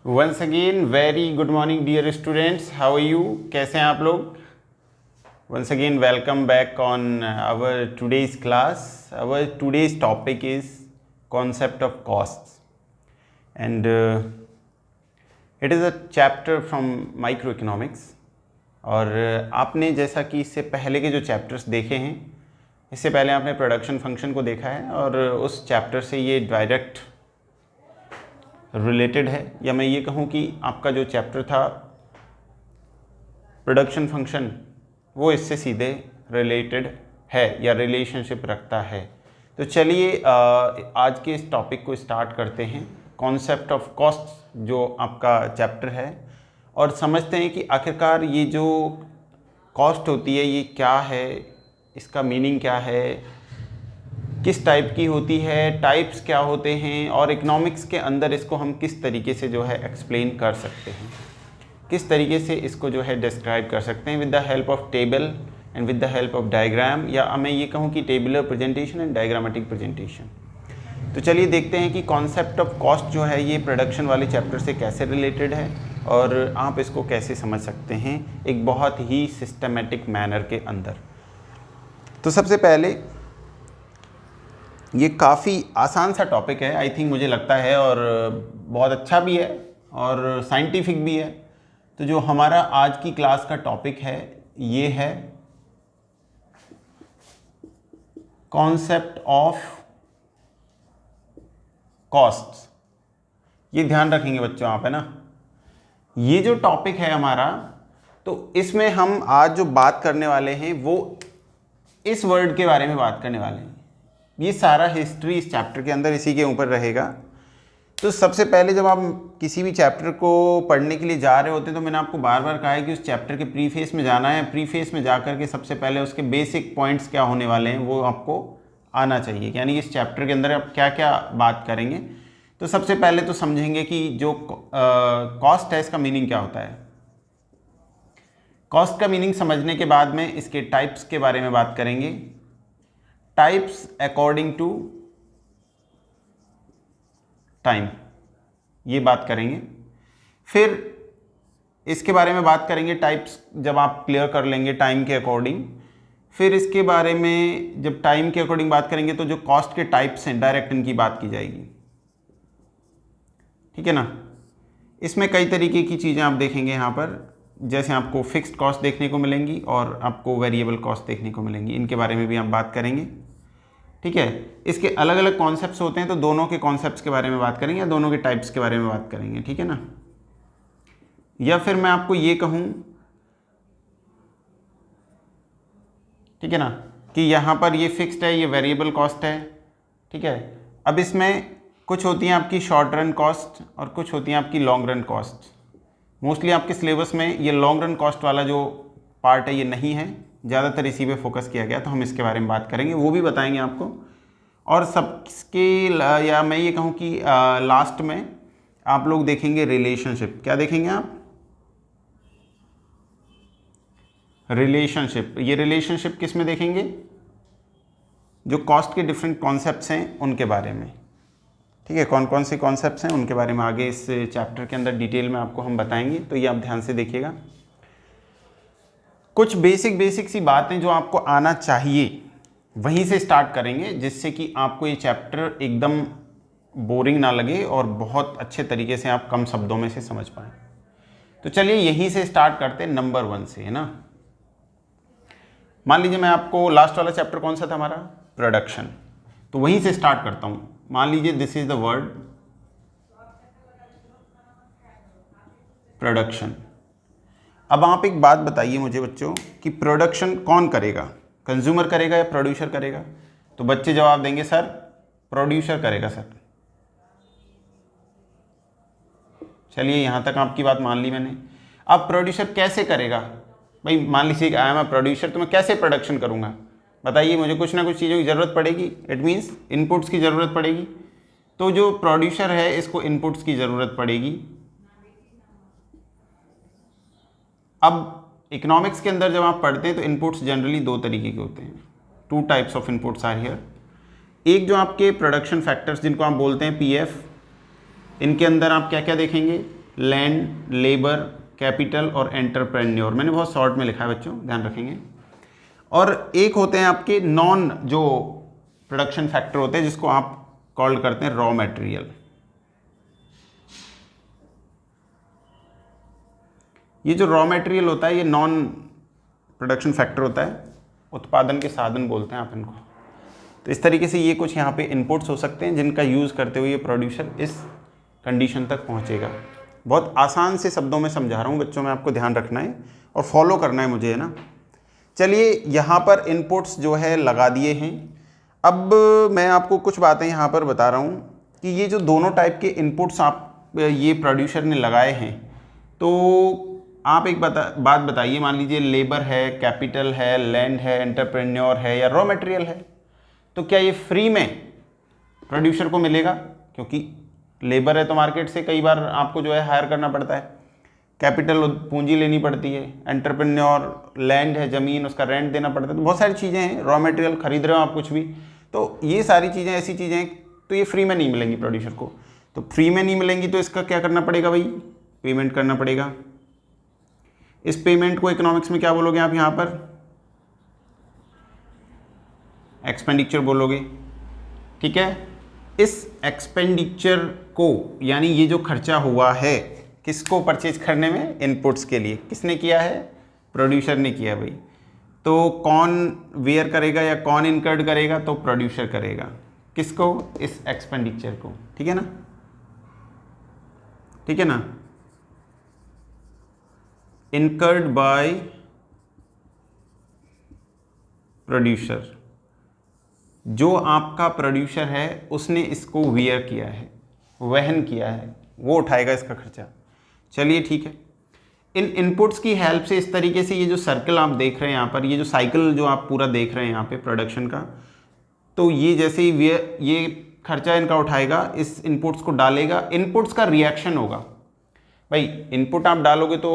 Once again very good morning dear students, how are you? कैसे हैं आप लोग? Once again welcome back on our today's class. Our today's topic is concept of costs and it is a chapter from microeconomics. और आपने जैसा कि इससे पहले के जो चैप्टर्स देखे हैं, इससे पहले आपने प्रोडक्शन फंक्शन को देखा है और उस चैप्टर से ये डायरेक्ट रिलेटेड है, या मैं ये कहूँ कि आपका जो चैप्टर था प्रोडक्शन फंक्शन वो इससे सीधे रिलेटेड है या रिलेशनशिप रखता है. तो चलिए आज के इस टॉपिक को स्टार्ट करते हैं. कॉन्सेप्ट ऑफ कॉस्ट जो आपका चैप्टर है, और समझते हैं कि आखिरकार ये जो कॉस्ट होती है ये क्या है, इसका मीनिंग क्या है, किस टाइप की होती है, टाइप्स क्या होते हैं, और इकोनॉमिक्स के अंदर इसको हम किस तरीके से जो है एक्सप्लेन कर सकते हैं, किस तरीके से इसको जो है डिस्क्राइब कर सकते हैं with the help of table and with the help of diagram, या मैं ये कहूँ कि tabular presentation and diagrammatic presentation. तो चलिए देखते हैं कि कॉन्सेप्ट ऑफ कॉस्ट जो है ये प्रोडक्शन वाले चैप्टर से कैसे रिलेटेड है और आप इसको कैसे समझ सकते हैं एक बहुत ही सिस्टमेटिक मैनर के अंदर. तो सबसे पहले ये काफ़ी आसान सा टॉपिक है, आई थिंक, मुझे लगता है, और बहुत अच्छा भी है और साइंटिफिक भी है. तो जो हमारा आज की क्लास का टॉपिक है ये है कॉन्सेप्ट ऑफ कॉस्ट्स. ये ध्यान रखेंगे बच्चों आप, है ना. ये जो टॉपिक है हमारा, तो इसमें हम आज जो बात करने वाले हैं वो इस वर्ड के बारे में बात करने वाले हैं. ये सारा हिस्ट्री इस चैप्टर के अंदर इसी के ऊपर रहेगा. तो सबसे पहले जब आप किसी भी चैप्टर को पढ़ने के लिए जा रहे होते हैं, तो मैंने आपको बार बार कहा है कि उस चैप्टर के प्रीफेस में जाना है. प्रीफेस में जा कर के सबसे पहले उसके बेसिक पॉइंट्स क्या होने वाले हैं वो आपको आना चाहिए, यानी इस चैप्टर के अंदर आप क्या क्या बात करेंगे. तो सबसे पहले तो समझेंगे कि जो कॉस्ट है इसका मीनिंग क्या होता है. कॉस्ट का मीनिंग समझने के बाद में इसके टाइप्स के बारे में बात करेंगे. टाइप्स अकॉर्डिंग टू टाइम, ये बात करेंगे. फिर इसके बारे में बात करेंगे टाइप्स जब आप क्लियर कर लेंगे टाइम के अकॉर्डिंग. फिर इसके बारे में जब टाइम के अकॉर्डिंग बात करेंगे तो जो कॉस्ट के टाइप्स हैं डायरेक्ट इनकी बात की जाएगी. ठीक है ना. इसमें कई तरीके की चीज़ें आप देखेंगे यहाँ पर, जैसे आपको फिक्स्ड कॉस्ट देखने को मिलेंगी और आपको वेरिएबल कॉस्ट देखने को मिलेंगी. इनके बारे में भी हम बात करेंगे. ठीक है. इसके अलग अलग कॉन्सेप्ट्स होते हैं, तो दोनों के कॉन्सेप्ट्स के बारे में बात करेंगे या दोनों के टाइप्स के बारे में बात करेंगे. ठीक है ना. या फिर मैं आपको ये कहूँ, ठीक है ना, कि यहाँ पर ये फिक्स्ड है, ये वेरिएबल कॉस्ट है. ठीक है. अब इसमें कुछ होती हैं आपकी शॉर्ट रन कॉस्ट और कुछ होती हैं आपकी लॉन्ग रन कॉस्ट. मोस्टली आपके सिलेबस में ये लॉन्ग रन कॉस्ट वाला जो पार्ट है ये नहीं है, ज़्यादातर इसी पे फोकस किया गया. तो हम इसके बारे में बात करेंगे, वो भी बताएंगे आपको. और सबके या मैं ये कहूँ कि लास्ट में आप लोग देखेंगे रिलेशनशिप. क्या देखेंगे आप? रिलेशनशिप. ये रिलेशनशिप किस में देखेंगे? जो कॉस्ट के डिफरेंट कॉन्सेप्ट्स हैं उनके बारे में. ठीक है. कौन कौन से कॉन्सेप्ट्स हैं उनके बारे में आगे इस चैप्टर के अंदर डिटेल में आपको हम बताएंगे, तो ये आप ध्यान से देखिएगा. कुछ बेसिक सी बातें जो आपको आना चाहिए वहीं से स्टार्ट करेंगे, जिससे कि आपको ये चैप्टर एकदम बोरिंग ना लगे और बहुत अच्छे तरीके से आप कम शब्दों में से समझ पाएँ. तो चलिए यहीं से स्टार्ट करते हैं नंबर 1 से, है ना. मान लीजिए मैं आपको लास्ट वाला चैप्टर कौन सा था हमारा? प्रोडक्शन. तो वहीं से स्टार्ट करता हूँ. मान लीजिए this is the word production. अब आप एक बात बताइए मुझे बच्चों कि प्रोडक्शन कौन करेगा? कंज्यूमर करेगा या प्रोड्यूसर करेगा? तो बच्चे जवाब देंगे सर प्रोड्यूसर करेगा सर. चलिए यहाँ तक आपकी बात मान ली मैंने. अब प्रोड्यूसर कैसे करेगा? भाई मान लीजिए आई एम अ प्रोड्यूसर, तो मैं कैसे प्रोडक्शन करूँगा? बताइए मुझे. कुछ ना कुछ चीज़ों की ज़रूरत पड़ेगी. इट मीन्स इनपुट्स की ज़रूरत पड़ेगी. तो जो प्रोड्यूसर है इसको इनपुट्स की ज़रूरत पड़ेगी. अब इकोनॉमिक्स के अंदर जब आप पढ़ते हैं तो इनपुट्स जनरली 2 तरीके के होते हैं. 2 types of inputs are here. एक जो आपके प्रोडक्शन फैक्टर्स जिनको आप बोलते हैं पीएफ, इनके अंदर आप क्या क्या देखेंगे? लैंड, लेबर, कैपिटल और एंटरप्रेन्योर। मैंने बहुत शॉर्ट में लिखा है बच्चों, ध्यान रखेंगे। और एक होते हैं आपके नॉन जो प्रोडक्शन फैक्टर होते हैं जिसको आप कॉल करते हैं रॉ मटेरियल। ये जो रॉ मटेरियल होता है ये नॉन प्रोडक्शन फैक्टर होता है, उत्पादन के साधन बोलते हैं आप इनको। तो इस तरीके से ये कुछ यहाँ पे इनपुट्स हो सकते हैं जिनका यूज़ करते हुए ये प्रोड्यूसर इस कंडीशन तक पहुँचेगा। बहुत आसान से शब्दों में समझा रहा हूँ बच्चों में, आपको ध्यान रखना है और फॉलो करना है मुझे, है ना। चलिए यहाँ पर इनपुट्स जो है लगा दिए हैं। अब मैं आपको कुछ बातें यहाँ पर बता रहा हूँ कि ये जो दोनों टाइप के इनपुट्स आप ये प्रोड्यूसर ने लगाए हैं, तो आप एक बात बताइए, मान लीजिए लेबर है, कैपिटल है, लैंड है, एंटरप्रेन्योर है या रॉ मटेरियल है, तो क्या ये फ्री में प्रोड्यूसर को मिलेगा? क्योंकि लेबर है तो मार्केट से कई बार आपको जो है हायर करना पड़ता है, कैपिटल पूंजी लेनी पड़ती है, एंटरप्रेन्योर लैंड है, ज़मीन, उसका रेंट देना पड़ता है, तो बहुत सारी चीज़ें हैं। रॉ मटेरियल खरीद रहे हो आप कुछ भी, तो ये सारी चीज़ें ऐसी चीज़ें हैं, तो ये फ्री में नहीं मिलेंगी प्रोड्यूसर को। तो फ्री में नहीं मिलेंगी तो इसका क्या करना पड़ेगा भाई? पेमेंट करना पड़ेगा। इस पेमेंट को इकोनॉमिक्स में क्या बोलोगे आप? यहाँ पर एक्सपेंडिचर बोलोगे, ठीक है। इस एक्सपेंडिचर को, यानी ये जो खर्चा हुआ है किसको परचेज करने में? इनपुट्स के लिए। किसने किया है? प्रोड्यूसर ने किया भाई। तो कौन वेयर करेगा या कौन इनकर्ड करेगा? तो प्रोड्यूसर करेगा। किसको? इस एक्सपेंडिचर को, ठीक है ना, ठीक है ना। इनकर्ड बाय प्रोड्यूसर, जो आपका प्रोड्यूसर है उसने इसको वियर किया है, वहन किया है, वो उठाएगा इसका खर्चा। चलिए ठीक है। इन इनपुट्स की हेल्प से इस तरीके से ये जो सर्कल आप देख रहे हैं यहाँ पर, ये जो साइकिल जो आप पूरा देख रहे हैं यहाँ पे प्रोडक्शन का, तो ये जैसे ही ये खर्चा इनका उठाएगा, इस इनपुट्स को डालेगा, इनपुट्स का रिएक्शन होगा भाई। इनपुट आप डालोगे तो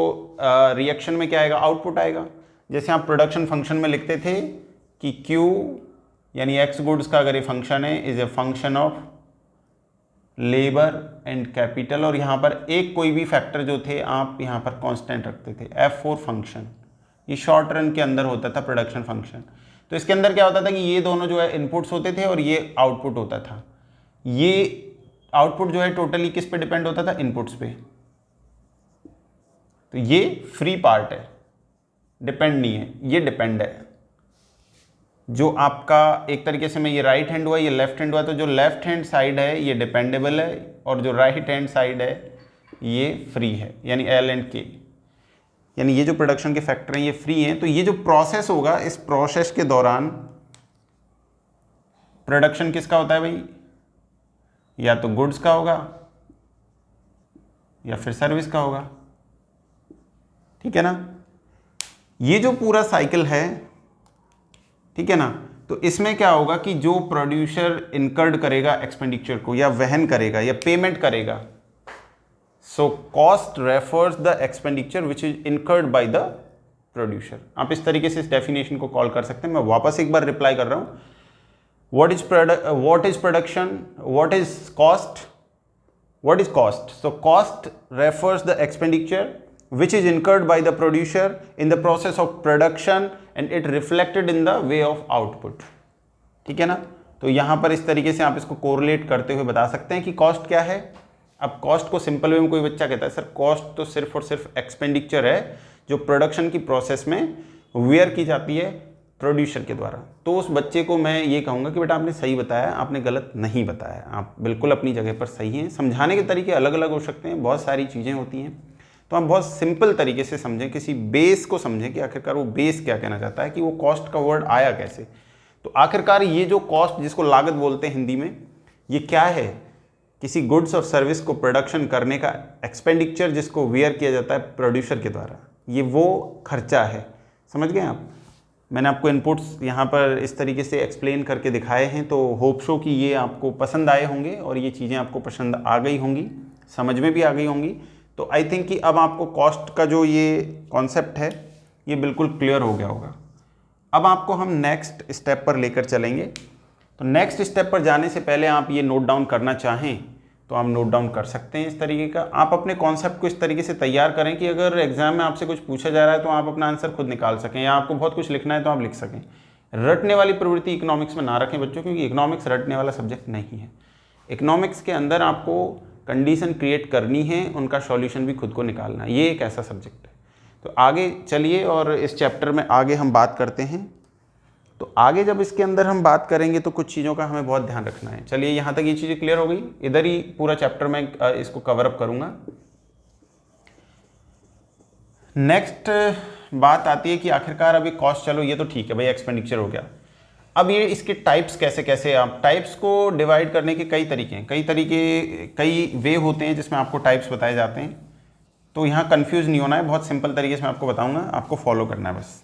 रिएक्शन में क्या आएगा? आउटपुट आएगा। जैसे आप प्रोडक्शन फंक्शन में लिखते थे कि Q यानी एक्स गुड्स का अगर ये फंक्शन है, is a function of labour and capital, और यहाँ पर एक कोई भी फैक्टर जो थे आप यहाँ पर कांस्टेंट रखते थे, F4 फंक्शन। ये शॉर्ट रन के अंदर होता था प्रोडक्शन फंक्शन। तो इसके अंदर क्या होता था कि ये दोनों जो है इनपुट्स होते थे और ये आउटपुट होता था। ये आउटपुट जो है टोटली किस पे डिपेंड होता था? इनपुट्स पे। तो ये फ्री पार्ट है, डिपेंड नहीं है, ये डिपेंड है। जो आपका एक तरीके से में ये राइट हैंड हुआ, ये लेफ्ट हैंड हुआ, तो जो लेफ्ट हैंड साइड है ये डिपेंडेबल है और जो राइट हैंड साइड है ये फ्री है, यानी L एंड K, यानी ये जो प्रोडक्शन के फैक्टर हैं ये फ्री हैं। तो ये जो प्रोसेस होगा, इस प्रोसेस के दौरान प्रोडक्शन किसका होता है भाई? या तो गुड्स का होगा या फिर सर्विस का होगा, ठीक है ना। ये जो पूरा साइकिल है, ठीक है ना, तो इसमें क्या होगा कि जो प्रोड्यूसर इनकर्ड करेगा एक्सपेंडिचर को, या वहन करेगा या पेमेंट करेगा, so cost refers the expenditure which is incurred by the producer. आप इस तरीके से इस डेफिनेशन को कॉल कर सकते हैं। मैं वापस एक बार रिप्लाई कर रहा हूं। What is production, what is cost, what is cost? So cost refers the expenditure which is incurred by the producer in the process of production and it reflected in the way of output, ठीक है ना। तो यहाँ पर इस तरीके से आप इसको कोरिलेट करते हुए बता सकते हैं कि कॉस्ट क्या है। अब कॉस्ट को सिंपल वे में कोई बच्चा कहता है सर कॉस्ट तो सिर्फ और सिर्फ एक्सपेंडिचर है जो प्रोडक्शन की प्रोसेस में वेयर की जाती है प्रोड्यूसर के द्वारा। तो उस बच्चे को मैं ये कहूँगा कि बेटा आपने सही बताया, आपने गलत नहीं बताया, आप बिल्कुल अपनी जगह पर सही हैं। समझाने के तरीके अलग अलग हो सकते हैं, बहुत सारी चीज़ें होती हैं, तो हम बहुत सिंपल तरीके से समझें, किसी बेस को समझें कि आखिरकार वो बेस क्या कहना चाहता है, कि वो कॉस्ट का वर्ड आया कैसे। तो आखिरकार ये जो कॉस्ट जिसको लागत बोलते हैं हिंदी में, ये क्या है? किसी गुड्स और सर्विस को प्रोडक्शन करने का एक्सपेंडिचर जिसको वेयर किया जाता है प्रोड्यूसर के द्वारा, ये वो खर्चा है। समझ गए आप? मैंने आपको इनपुट्स यहाँ पर इस तरीके से एक्सप्लेन करके दिखाए हैं, तो होप सो कि ये आपको पसंद आए होंगे और ये चीज़ें आपको पसंद आ गई होंगी, समझ में भी आ गई होंगी। तो आई थिंक कि अब आपको कॉस्ट का जो ये कॉन्सेप्ट है ये बिल्कुल क्लियर हो गया होगा। अब आपको हम नेक्स्ट स्टेप पर लेकर चलेंगे। तो नेक्स्ट स्टेप पर जाने से पहले आप ये नोट डाउन करना चाहें तो आप नोट डाउन कर सकते हैं इस तरीके का। आप अपने कॉन्सेप्ट को इस तरीके से तैयार करें कि अगर एग्जाम में आपसे कुछ पूछा जा रहा है तो आप अपना आंसर खुद निकाल सकें, या आपको बहुत कुछ लिखना है तो आप लिख सकें। रटने वाली प्रवृत्ति इकोनॉमिक्स में ना रखें बच्चों, क्योंकि इकोनॉमिक्स रटने वाला सब्जेक्ट नहीं है। इकोनॉमिक्स के अंदर आपको कंडीशन क्रिएट करनी है, उनका सॉल्यूशन भी खुद को निकालना है, ये एक ऐसा सब्जेक्ट है। तो आगे चलिए और इस चैप्टर में आगे हम बात करते हैं। तो आगे जब इसके अंदर हम बात करेंगे तो कुछ चीज़ों का हमें बहुत ध्यान रखना है। चलिए यहाँ तक ये चीज़ें क्लियर हो गई, इधर ही पूरा चैप्टर मैं इसको कवर अप करूँगा। नेक्स्ट बात आती है कि आखिरकार अभी कॉस्ट, चलो ये तो ठीक है भाई, एक्सपेंडिचर हो गया। अब ये इसके टाइप्स कैसे कैसे, आप टाइप्स को डिवाइड करने के कई तरीके हैं, कई वे होते हैं जिसमें आपको टाइप्स बताए जाते हैं। तो यहाँ कंफ्यूज नहीं होना है, बहुत सिंपल तरीके से मैं आपको बताऊँगा, आपको फॉलो करना है बस।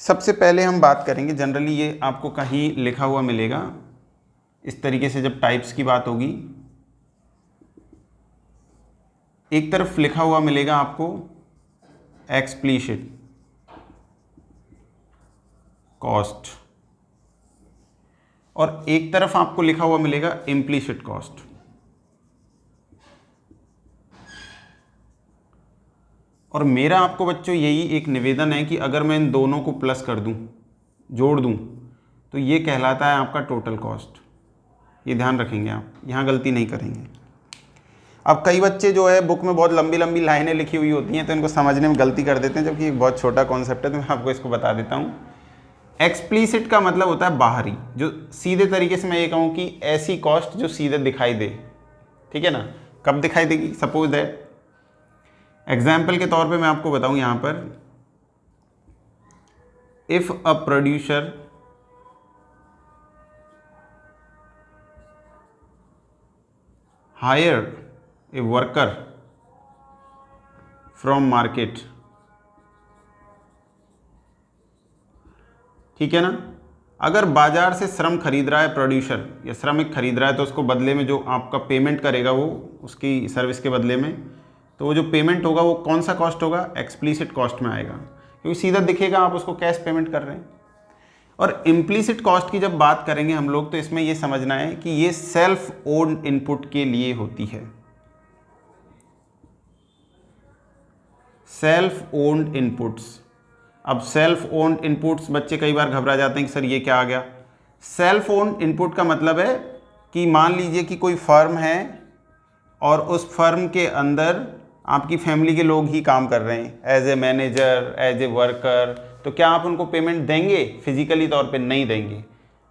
सबसे पहले हम बात करेंगे, जनरली ये आपको कहीं लिखा हुआ मिलेगा इस तरीके से, जब टाइप्स की बात होगी एक तरफ लिखा हुआ मिलेगा आपको एक्सप्लिसिट कॉस्ट और एक तरफ आपको लिखा हुआ मिलेगा इम्प्लिसिट कॉस्ट। और मेरा आपको बच्चों यही एक निवेदन है कि अगर मैं इन दोनों को प्लस कर दूं, जोड़ दूं, तो ये कहलाता है आपका टोटल कॉस्ट। ये ध्यान रखेंगे आप, यहाँ गलती नहीं करेंगे। अब कई बच्चे जो है बुक में बहुत लंबी लंबी लाइनें लिखी हुई होती हैं तो इनको समझने में गलती कर देते हैं, जबकि एक बहुत छोटा कॉन्सेप्ट है, तो मैं आपको इसको बता देता हूँ। एक्सप्लिसिट का मतलब होता है बाहरी, जो सीधे तरीके से मैं ये कहूँ कि ऐसी कॉस्ट जो सीधे दिखाई दे, ठीक है ना। कब दिखाई देगी? सपोज दैट एग्जाम्पल के तौर पे मैं आपको बताऊं यहाँ पर, if a producer higher a worker from market, ठीक है ना, अगर बाजार से श्रम खरीद रहा है प्रोड्यूसर या श्रमिक खरीद रहा है, तो उसको बदले में जो आपका पेमेंट करेगा वो उसकी सर्विस के बदले में, तो वो जो पेमेंट होगा वो कौन सा कॉस्ट होगा? एक्सप्लिसिट कॉस्ट में आएगा, क्योंकि सीधा दिखेगा आप उसको कैश पेमेंट कर रहे हैं। और इम्प्लिसिट कॉस्ट की जब बात करेंगे हम लोग, तो इसमें ये समझना है कि ये सेल्फ ओन्ड इनपुट के लिए होती है। Self owned inputs. अब सेल्फ ओन्ड इनपुट्स, बच्चे कई बार घबरा जाते हैं कि सर ये क्या आ गया। सेल्फ ओन्ड इनपुट का मतलब है कि मान लीजिए कि कोई फर्म है और उस फर्म के अंदर आपकी फैमिली के लोग ही काम कर रहे हैं, as a manager, as a worker, तो क्या आप उनको पेमेंट देंगे? फिजिकली तौर पे नहीं देंगे।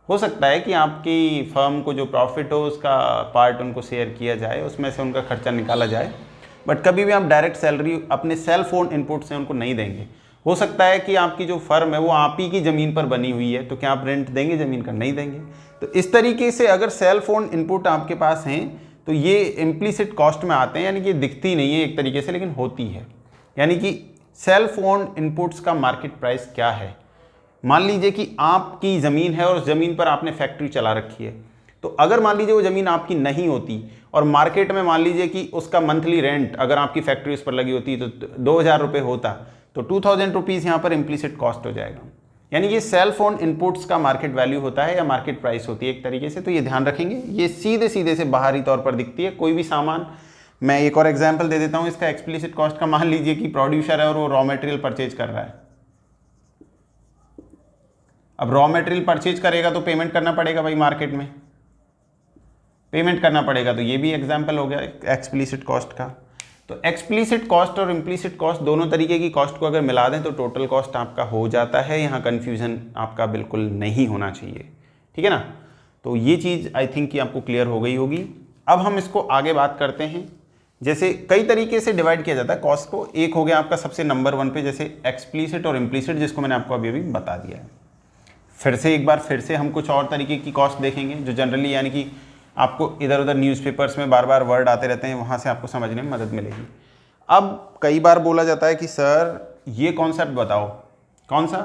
हो सकता है कि आपकी फर्म को जो प्रॉफिट हो उसका पार्ट उनको शेयर किया जाए, उसमें से उनका खर्चा निकाला जाए, बट कभी भी आप डायरेक्ट सैलरी अपने सेल्फ ओन्ड इनपुट से उनको नहीं देंगे। हो सकता है कि आपकी जो फर्म है वो आप ही की ज़मीन पर बनी हुई है, तो क्या आप रेंट देंगे ज़मीन का? नहीं देंगे। तो इस तरीके से अगर सेल्फ ओन्ड इनपुट आपके पास हैं तो ये इम्प्लिसिट कॉस्ट में आते हैं, यानी कि दिखती नहीं है एक तरीके से, लेकिन होती है। यानी कि सेल्फ ओन्ड इनपुट्स का मार्केट प्राइस क्या है? मान लीजिए कि आपकी ज़मीन है और उस ज़मीन पर आपने फैक्ट्री चला रखी है, तो अगर मान लीजिए वो ज़मीन आपकी नहीं होती और मार्केट में मान लीजिए कि उसका मंथली रेंट अगर आपकी फैक्ट्री उस पर लगी होती तो 2000 रुपये होता, तो 2000 रुपीज़ यहाँ पर इम्प्लिसिट कॉस्ट हो जाएगा। यानी ये सेल्फ ओन्ड इनपुट्स का मार्केट वैल्यू होता है या मार्केट प्राइस होती है एक तरीके से, तो ये ध्यान रखेंगे। ये सीधे सीधे से बाहरी तौर पर दिखती है कोई भी सामान। मैं एक और एग्जांपल दे देता हूँ इसका एक्सप्लिसिट कॉस्ट का। मान लीजिए कि प्रोड्यूसर है और वो रॉ मटेरियल परचेज कर रहा है। अब रॉ मटेरियल परचेज करेगा तो पेमेंट करना पड़ेगा भाई, मार्केट में पेमेंट करना पड़ेगा, तो ये भी एग्जाम्पल हो गया एक्सप्लिसिट कॉस्ट का। तो एक्सप्लिसिट कॉस्ट और इम्प्लिसिट कॉस्ट दोनों तरीके की कॉस्ट को अगर मिला दें तो टोटल कॉस्ट आपका हो जाता है। यहाँ कन्फ्यूज़न आपका बिल्कुल नहीं होना चाहिए, ठीक है ना। तो ये चीज़ आई थिंक कि आपको क्लियर हो गई होगी। अब हम इसको आगे बात करते हैं। जैसे कई तरीके से डिवाइड किया जाता है कॉस्ट को। एक हो गया आपका सबसे नंबर 1 पे, जैसे एक्सप्लिसिट और इम्प्लिसिट, जिसको मैंने आपको अभी बता दिया है। फिर से हम कुछ और तरीके की कॉस्ट देखेंगे जो जनरली, यानी कि आपको इधर उधर न्यूज़पेपर्स में बार बार वर्ड आते रहते हैं, वहाँ से आपको समझने में मदद मिलेगी। अब कई बार बोला जाता है कि सर ये कॉन्सेप्ट बताओ, कौन सा?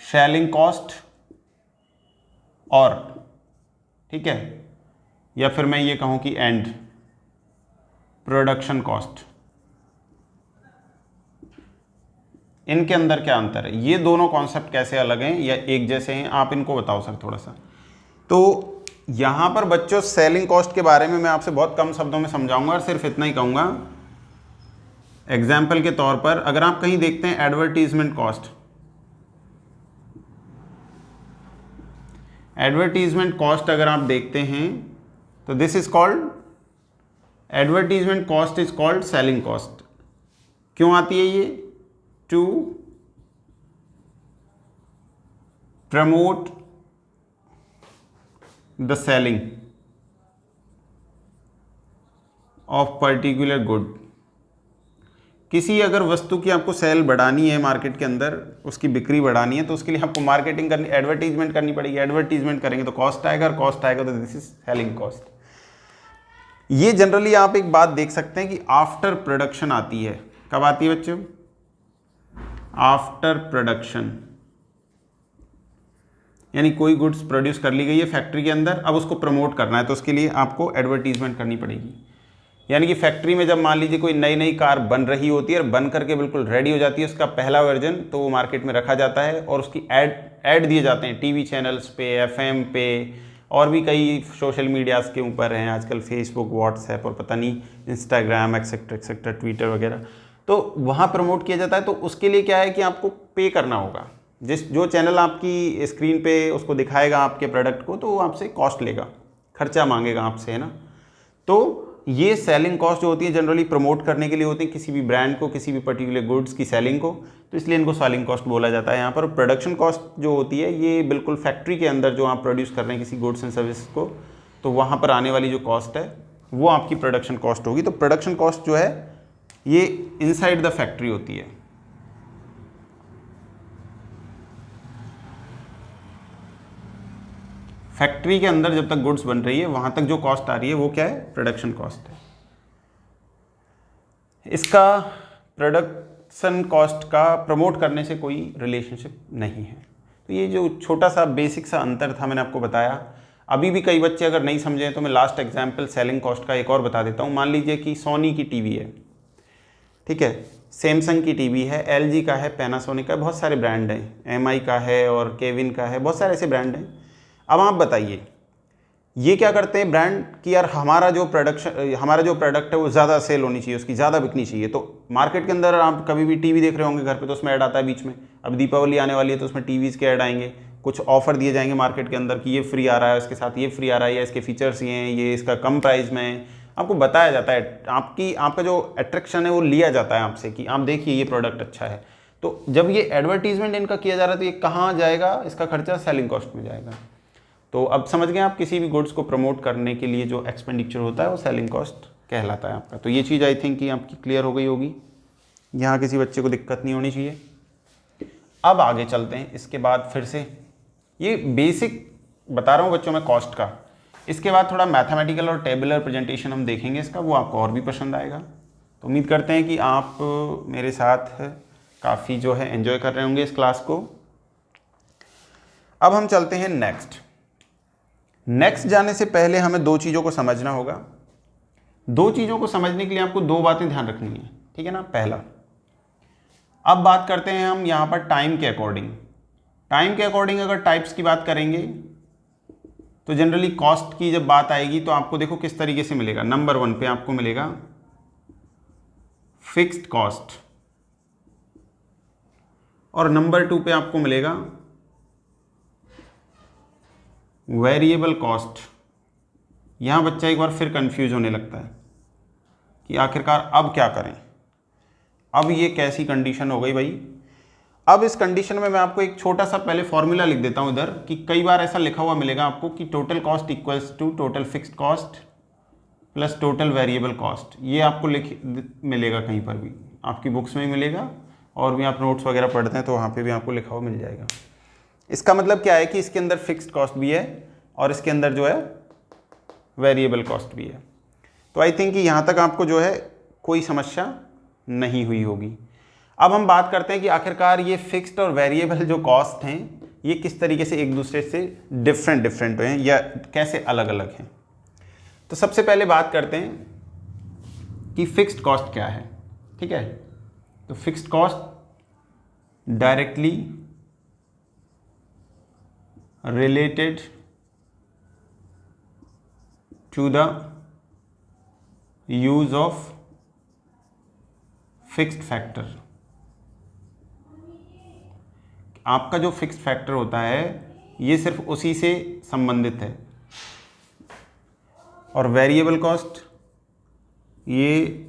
सेलिंग कॉस्ट, और ठीक है, या फिर मैं ये कहूँ कि एंड प्रोडक्शन कॉस्ट। इनके अंदर क्या अंतर है? ये दोनों कॉन्सेप्ट कैसे अलग हैं या एक जैसे हैं, आप इनको बताओ सर थोड़ा सा। तो यहाँ पर बच्चों सेलिंग कॉस्ट के बारे में मैं आपसे बहुत कम शब्दों में समझाऊंगा और सिर्फ इतना ही कहूँगा। एग्जाम्पल के तौर पर अगर आप कहीं देखते हैं एडवर्टीजमेंट कॉस्ट, एडवर्टीजमेंट कॉस्ट अगर आप देखते हैं तो this is called advertisement cost is called selling cost. क्यों आती है ये? To promote the selling of particular good. किसी अगर वस्तु की आपको सेल बढ़ानी है मार्केट के अंदर, उसकी बिक्री बढ़ानी है, तो उसके लिए आपको मार्केटिंग करनी, एडवर्टीजमेंट करनी पड़ेगी। एडवर्टीजमेंट करेंगे तो कॉस्ट आएगा, और कॉस्ट आएगा तो दिस इज सेलिंग कॉस्ट। ये जनरली आप एक बात देख सकते हैं कि आफ्टर प्रोडक्शन आती है। कब आती है बच्चों? आफ्टर प्रोडक्शन, यानी कोई गुड्स प्रोड्यूस कर ली गई है फैक्ट्री के अंदर, अब उसको प्रमोट करना है तो उसके लिए आपको एडवर्टीजमेंट करनी पड़ेगी। यानी कि फैक्ट्री में जब मान लीजिए कोई नई नई कार बन रही होती है और बन करके बिल्कुल रेडी हो जाती है, उसका पहला वर्जन, तो वो मार्केट में रखा जाता है और उसकी ऐड दिए जाते हैं टीवी चैनल्स पे, एफएम पे, और भी कई सोशल मीडियाज़ के ऊपर हैं आजकल, फेसबुक, व्हाट्सएप और पता नहीं इंस्टाग्राम एक्सेट्रा एक्सेट्रा, ट्विटर वगैरह, तो वहाँ प्रमोट किया जाता है। तो उसके लिए क्या है कि आपको पे करना होगा। जो चैनल आपकी स्क्रीन पे उसको दिखाएगा आपके प्रोडक्ट को, तो वो आपसे कॉस्ट लेगा, खर्चा मांगेगा आपसे, है ना। तो ये सेलिंग कॉस्ट जो होती है जनरली प्रमोट करने के लिए होती है किसी भी ब्रांड को, किसी भी पर्टिकुलर गुड्स की सेलिंग को, तो इसलिए इनको सेलिंग कॉस्ट बोला जाता है। यहाँ पर प्रोडक्शन कॉस्ट जो होती है ये बिल्कुल फैक्ट्री के अंदर जो आप प्रोड्यूस कर रहे हैं किसी गुड्स एंड सर्विस को, तो वहाँ पर आने वाली जो कॉस्ट है वो आपकी प्रोडक्शन कॉस्ट होगी। तो प्रोडक्शन कॉस्ट जो है ये इनसाइड द फैक्ट्री होती है। फैक्ट्री के अंदर जब तक गुड्स बन रही है वहां तक जो कॉस्ट आ रही है वो क्या है? प्रोडक्शन कॉस्ट है। इसका प्रोडक्शन कॉस्ट का प्रमोट करने से कोई रिलेशनशिप नहीं है। तो ये जो छोटा सा बेसिक सा अंतर था मैंने आपको बताया। अभी भी कई बच्चे अगर नहीं समझे तो मैं लास्ट एग्जाम्पल सेलिंग कॉस्ट का एक और बता देता हूँ। मान लीजिए कि सोनी की टीवी है, ठीक है, सैमसंग की टीवी है, एलजी का है, पैनासोनिक का, बहुत सारे ब्रांड हैं, एमआई का है और केविन का है, बहुत सारे ऐसे ब्रांड हैं। अब आप बताइए ये क्या करते हैं ब्रांड कि यार हमारा जो प्रोडक्ट है वो ज़्यादा सेल होनी चाहिए, उसकी ज़्यादा बिकनी चाहिए। तो मार्केट के अंदर आप कभी भी टीवी देख रहे होंगे घर पे, तो उसमें ऐड आता है बीच में। अब दीपावली आने वाली है तो उसमें टीवीज़ के ऐड आएंगे, कुछ ऑफर दिए जाएंगे मार्केट के अंदर कि ये फ्री आ रहा है, इसके साथ ये फ्री आ रहा है, या इसके फीचर्स ये हैं, ये इसका कम प्राइस में है, आपको बताया जाता है। आपका जो अट्रैक्शन है वो लिया जाता है आपसे कि आप देखिए ये प्रोडक्ट अच्छा है। तो जब ये एडवर्टीजमेंट इनका किया जा रहा है तो ये कहाँ जाएगा? इसका खर्चा सेलिंग कॉस्ट में जाएगा। तो अब समझ गए आप, किसी भी गुड्स को प्रमोट करने के लिए जो एक्सपेंडिचर होता है वो सेलिंग कॉस्ट कहलाता है आपका। तो ये चीज़ आई थिंक कि आपकी क्लियर हो गई होगी, यहाँ किसी बच्चे को दिक्कत नहीं होनी चाहिए। अब आगे चलते हैं। इसके बाद फिर से ये बेसिक बता रहा हूँ बच्चों में कॉस्ट का, इसके बाद थोड़ा मैथमेटिकल और टेबुलर प्रेजेंटेशन हम देखेंगे इसका, वो आपको और भी पसंद आएगा। तो उम्मीद करते हैं कि आप मेरे साथ काफ़ी जो है एंजॉय कर रहे होंगे इस क्लास को। अब हम चलते हैं नेक्स्ट जाने से पहले हमें दो चीज़ों को समझना होगा। दो चीज़ों को समझने के लिए आपको दो बातें ध्यान रखनी है, ठीक है ना। पहला, अब बात करते हैं हम यहाँ पर टाइम के अकॉर्डिंग। टाइम के अकॉर्डिंग अगर टाइप्स की बात करेंगे तो जनरली कॉस्ट की जब बात आएगी तो आपको देखो किस तरीके से मिलेगा। नंबर 1 पे आपको मिलेगा फिक्स्ड कॉस्ट, और नंबर 2 पे आपको मिलेगा वेरिएबल कॉस्ट। यहां बच्चा एक बार फिर कंफ्यूज होने लगता है कि आखिरकार अब क्या करें, अब ये कैसी कंडीशन हो गई भाई। अब इस कंडीशन में मैं आपको एक छोटा सा पहले फॉर्मूला लिख देता हूं इधर, कि कई बार ऐसा लिखा हुआ मिलेगा आपको कि total cost equals to total fixed cost plus total variable cost. ये आपको मिलेगा कहीं पर भी, आपकी बुक्स में ही मिलेगा, और भी आप नोट्स वगैरह पढ़ते हैं तो वहाँ पे भी आपको लिखा हुआ मिल जाएगा। इसका मतलब क्या है कि इसके अंदर फिक्स्ड कॉस्ट भी है और इसके अंदर जो है वेरिएबल कॉस्ट भी है। तो आई थिंक कि यहाँ तक आपको जो है कोई समस्या नहीं हुई होगी। अब हम बात करते हैं कि आखिरकार ये फिक्स्ड और वेरिएबल जो कॉस्ट हैं ये किस तरीके से एक दूसरे से डिफरेंट हैं या कैसे अलग अलग हैं। तो सबसे पहले बात करते हैं कि फिक्स्ड कॉस्ट क्या है, ठीक है। तो fixed cost directly related to the use of fixed factor. आपका जो फिक्स्ड फैक्टर होता है ये सिर्फ उसी से संबंधित है, और वेरिएबल कॉस्ट ये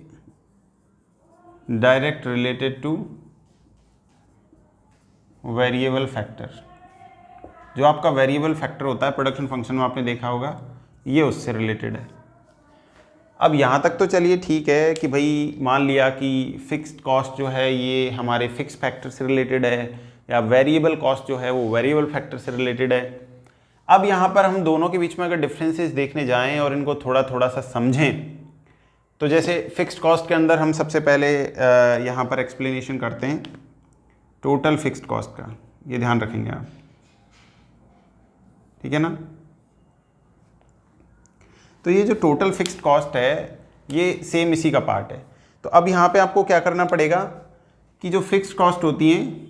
direct related two variable factor. जो आपका वेरिएबल फैक्टर होता है प्रोडक्शन फंक्शन में, आपने देखा होगा, ये उससे रिलेटेड है। अब यहाँ तक तो चलिए ठीक है कि भाई मान लिया कि फिक्स्ड कॉस्ट जो है ये हमारे फिक्स फैक्टर से रिलेटेड है, या वेरिएबल कॉस्ट जो है वो वेरिएबल फैक्टर से रिलेटेड है। अब यहाँ पर हम दोनों के बीच में अगर डिफरेंसेस देखने जाएं और इनको थोड़ा थोड़ा सा समझें, तो जैसे फिक्स्ड कॉस्ट के अंदर हम सबसे पहले यहाँ पर एक्सप्लेनेशन करते हैं टोटल फिक्स्ड कॉस्ट का, ये ध्यान रखेंगे आप, ठीक है ना। तो ये जो टोटल फिक्स्ड कॉस्ट है ये सेम इसी का पार्ट है। तो अब यहाँ पे आपको क्या करना पड़ेगा कि जो फिक्स्ड कॉस्ट होती हैं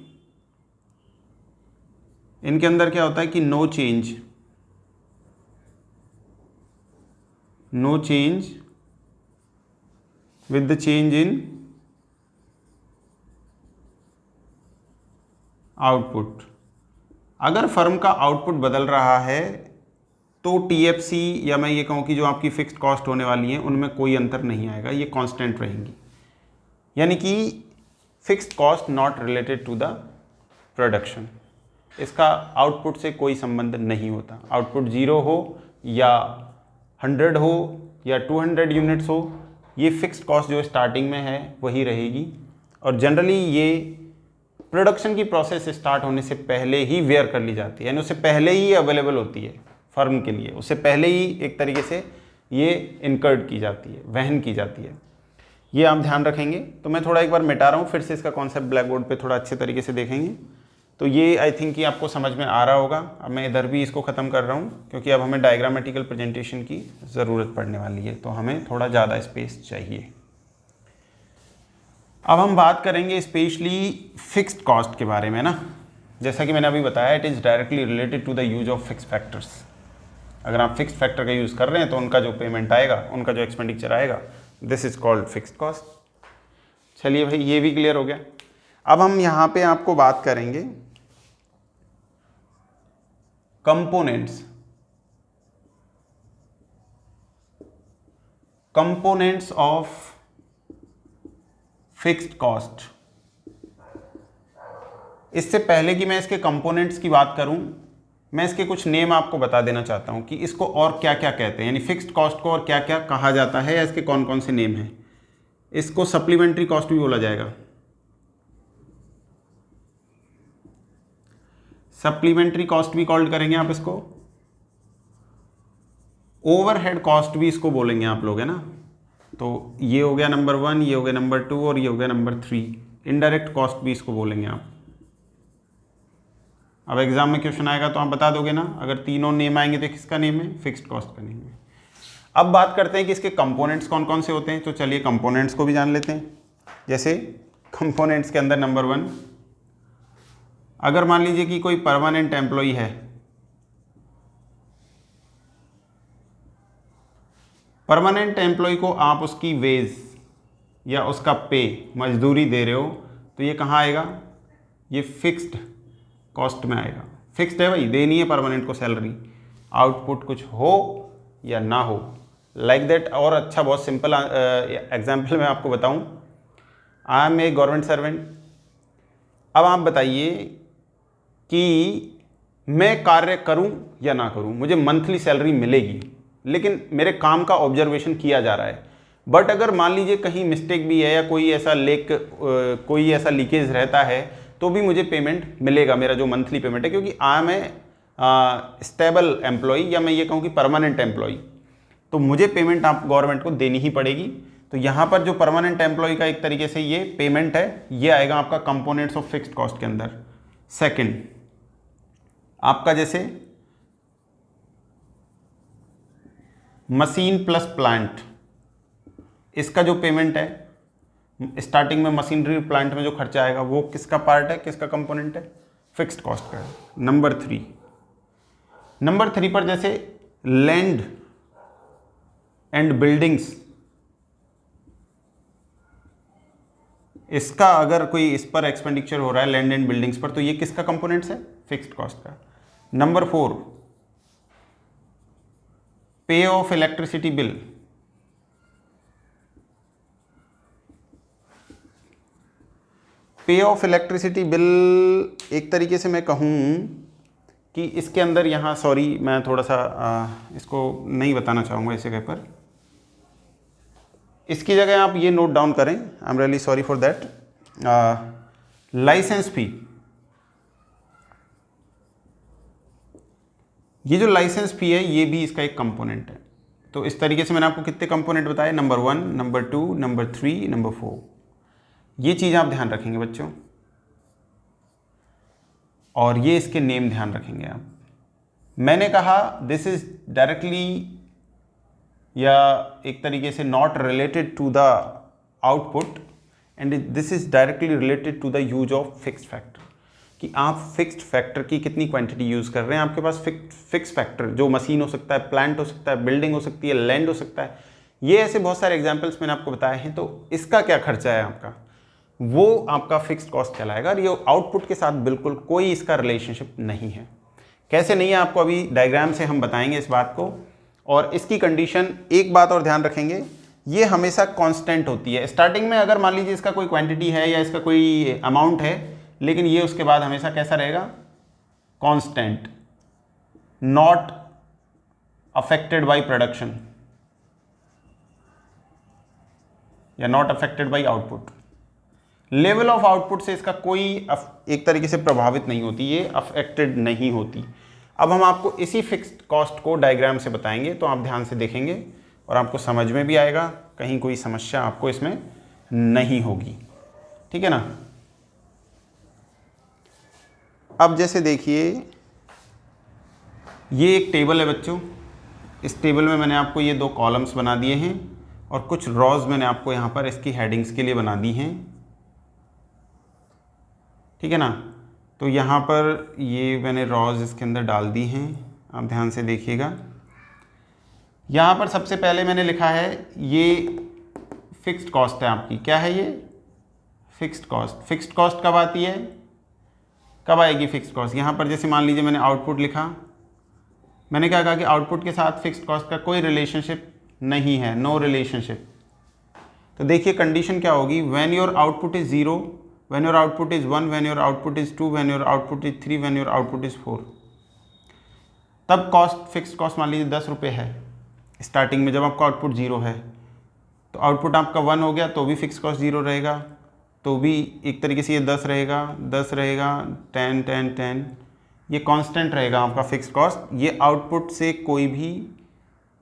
इनके अंदर क्या होता है कि no change with the change in output. अगर फर्म का आउटपुट बदल रहा है तो टीएफसी या मैं ये कहूँ कि जो आपकी फिक्स्ड कॉस्ट होने वाली है उनमें कोई अंतर नहीं आएगा, ये कांस्टेंट रहेंगी। यानी कि fixed cost not related to the production, इसका आउटपुट से कोई संबंध नहीं होता। आउटपुट 0 हो या 100 हो या 200 यूनिट्स हो, ये फिक्स्ड कॉस्ट जो स्टार्टिंग में है वही रहेगी। और जनरली ये प्रोडक्शन की प्रोसेस स्टार्ट होने से पहले ही वेयर कर ली जाती है, यानी उससे पहले ही अवेलेबल होती है फर्म के लिए, उससे पहले ही एक तरीके से ये इनकर्ड की जाती है, वहन की जाती है। ये आप ध्यान रखेंगे। तो मैं थोड़ा एक बार मिटा रहा हूँ, फिर से इसका कॉन्सेप्ट ब्लैक बोर्ड पे थोड़ा अच्छे तरीके से देखेंगे। तो ये आई थिंक कि आपको समझ में आ रहा होगा। अब मैं इधर भी इसको ख़त्म कर रहा हूँ क्योंकि अब हमें डायग्रामेटिकल प्रेजेंटेशन की ज़रूरत पड़ने वाली है, तो हमें थोड़ा ज़्यादा स्पेस चाहिए। अब हम बात करेंगे स्पेशली फिक्स्ड कॉस्ट के बारे में ना। जैसा कि मैंने अभी बताया, it is directly related to the use of fixed factors. अगर आप फिक्स्ड फैक्टर का यूज़ कर रहे हैं तो उनका जो पेमेंट आएगा, उनका जो एक्सपेंडिचर आएगा, this is called fixed cost. चलिए भाई, ये भी क्लियर हो गया। अब हम यहाँ पे आपको बात करेंगे कंपोनेंट्स ऑफ फिक्स्ड कॉस्ट। इससे पहले कि मैं इसके कंपोनेंट्स की बात करूं, मैं इसके कुछ नेम आपको बता देना चाहता हूं कि इसको और क्या क्या कहते हैं, यानी फिक्स्ड कॉस्ट को और क्या क्या कहा जाता है, या इसके कौन कौन से नेम हैं। इसको सप्लीमेंट्री कॉस्ट भी बोला जाएगा, सप्लीमेंट्री कॉस्ट भी कॉल्ड करेंगे आप इसको। ओवरहेड कॉस्ट भी इसको बोलेंगे आप लोग, है ना। तो ये हो गया नंबर 1, ये हो गया नंबर 2 और ये हो गया नंबर 3। इनडायरेक्ट कॉस्ट भी इसको बोलेंगे आप। अब एग्जाम में क्वेश्चन आएगा तो आप बता दोगे ना, अगर तीनों नेम आएंगे तो किसका नेम है, फिक्स्ड कॉस्ट का नेम है। अब बात करते हैं कि इसके कंपोनेंट्स कौन कौन से होते हैं। तो चलिए कंपोनेंट्स को भी जान लेते हैं। जैसे कंपोनेंट्स के अंदर नंबर 1, अगर मान लीजिए कि कोई परमानेंट एम्प्लॉई है, परमानेंट एम्प्लॉय को आप उसकी वेज या उसका पे, मजदूरी दे रहे हो, तो ये कहाँ आएगा, ये फिक्स्ड कॉस्ट में आएगा। फिक्स्ड है भाई, देनी है परमानेंट को सैलरी, आउटपुट कुछ हो या ना हो, लाइक दैट। और अच्छा, बहुत सिंपल एग्जाम्पल मैं आपको बताऊं, I am a government servant. अब आप बताइए कि मैं कार्य करूं या ना करूं, मुझे मंथली सैलरी मिलेगी, लेकिन मेरे काम का ऑब्जर्वेशन किया जा रहा है। बट अगर मान लीजिए कहीं मिस्टेक भी है या कोई ऐसा लीकेज रहता है, तो भी मुझे पेमेंट मिलेगा, मेरा जो मंथली पेमेंट है, क्योंकि I am a stable employ, या मैं ये कहूँ कि परमानेंट एम्प्लॉय, तो मुझे पेमेंट आप गवर्नमेंट को देनी ही पड़ेगी। तो यहाँ पर जो परमानेंट एम्प्लॉय का एक तरीके से ये पेमेंट है, ये आएगा आपका कंपोनेंट्स ऑफ फिक्स्ड कॉस्ट के अंदर। सेकंड, आपका जैसे मशीन प्लस प्लांट, इसका जो पेमेंट है, स्टार्टिंग में मशीनरी प्लांट में जो खर्चा आएगा, वो किसका पार्ट है, किसका कंपोनेंट है, फिक्स्ड कॉस्ट का है। नंबर 3 पर जैसे लैंड एंड बिल्डिंग्स, इसका अगर कोई इस पर एक्सपेंडिचर हो रहा है लैंड एंड बिल्डिंग्स पर, तो ये किसका कंपोनेंट्स है? फिक्स्ड कॉस्ट का। नंबर 4, पे ऑफ इलेक्ट्रिसिटी बिल, पे ऑफ इलेक्ट्रिसिटी बिल एक तरीके से मैं कहूँ कि इसके अंदर यहाँ, सॉरी मैं थोड़ा सा इसको नहीं बताना चाहूँगा इस जगह पर, इसकी जगह आप ये नोट डाउन करें, I am really sorry for that. Licence fee, ये जो लाइसेंस फी है ये भी इसका एक कंपोनेंट है। तो इस तरीके से मैंने आपको कितने कंपोनेंट बताए, नंबर 1, नंबर 2, नंबर 3, नंबर 4, ये चीज़ आप ध्यान रखेंगे बच्चों, और ये इसके नेम ध्यान रखेंगे आप। मैंने कहा दिस इज डायरेक्टली या एक तरीके से not related to the output and this is directly related to the use of fixed factor, कि आप फिक्स्ड फैक्टर की कितनी क्वांटिटी यूज़ कर रहे हैं। आपके पास फिक्स फैक्टर जो मशीन हो सकता है, प्लांट हो सकता है, बिल्डिंग हो सकती है, लैंड हो सकता है, ये ऐसे बहुत सारे एग्जाम्पल्स मैंने आपको बताए हैं। तो इसका क्या खर्चा है आपका, वो आपका फिक्स्ड कॉस्ट कहलाएगा, और ये आउटपुट के साथ बिल्कुल कोई इसका रिलेशनशिप नहीं है। कैसे नहीं है आपको अभी डायग्राम से हम बताएंगे इस बात को। और इसकी कंडीशन, एक बात और ध्यान रखेंगे, ये हमेशा कांस्टेंट होती है। स्टार्टिंग में अगर मान लीजिए इसका कोई क्वांटिटी है या इसका कोई अमाउंट है, लेकिन ये उसके बाद हमेशा कैसा रहेगा, constant, not affected by production या not affected by output. Level of output से इसका कोई एक तरीके से प्रभावित नहीं होती, ये अफेक्टेड नहीं होती। अब हम आपको इसी फिक्स्ड कॉस्ट को डायग्राम से बताएंगे, तो आप ध्यान से देखेंगे और आपको समझ में भी आएगा, कहीं कोई समस्या आपको इसमें नहीं होगी, ठीक है ना। अब जैसे देखिए, ये एक टेबल है बच्चों, इस टेबल में मैंने आपको ये 2 कॉलम्स बना दिए हैं और कुछ रॉज मैंने आपको यहाँ पर इसकी हेडिंग्स के लिए बना दी हैं, ठीक है ना। तो यहाँ पर ये मैंने रॉज इसके अंदर डाल दी हैं, आप ध्यान से देखिएगा। यहाँ पर सबसे पहले मैंने लिखा है ये फिक्स्ड कॉस्ट है आपकी, क्या है ये, फिक्स्ड कॉस्ट। फिक्स्ड कॉस्ट कब आती है, कब आएगी फिक्स्ड कॉस्ट? यहाँ पर जैसे मान लीजिए मैंने आउटपुट लिखा, मैंने क्या कहा कि आउटपुट के साथ फिक्स्ड कॉस्ट का कोई रिलेशनशिप नहीं है, नो रिलेशनशिप। तो देखिए कंडीशन क्या होगी, when your output is 0, when your output is 1, when your output is 2, when your output is 3, when your output is 4, तब कॉस्ट, फिक्स्ड कॉस्ट मान लीजिए 10 रुपये है स्टार्टिंग में, जब आपका आउटपुट 0 है। तो आउटपुट आपका 1 हो गया तो भी फिक्स्ड कॉस्ट 0 रहेगा, तो भी एक तरीके से ये 10 रहेगा, 10 रहेगा, 10, 10, 10, ये कांस्टेंट रहेगा आपका फिक्स्ड कॉस्ट। ये आउटपुट से कोई भी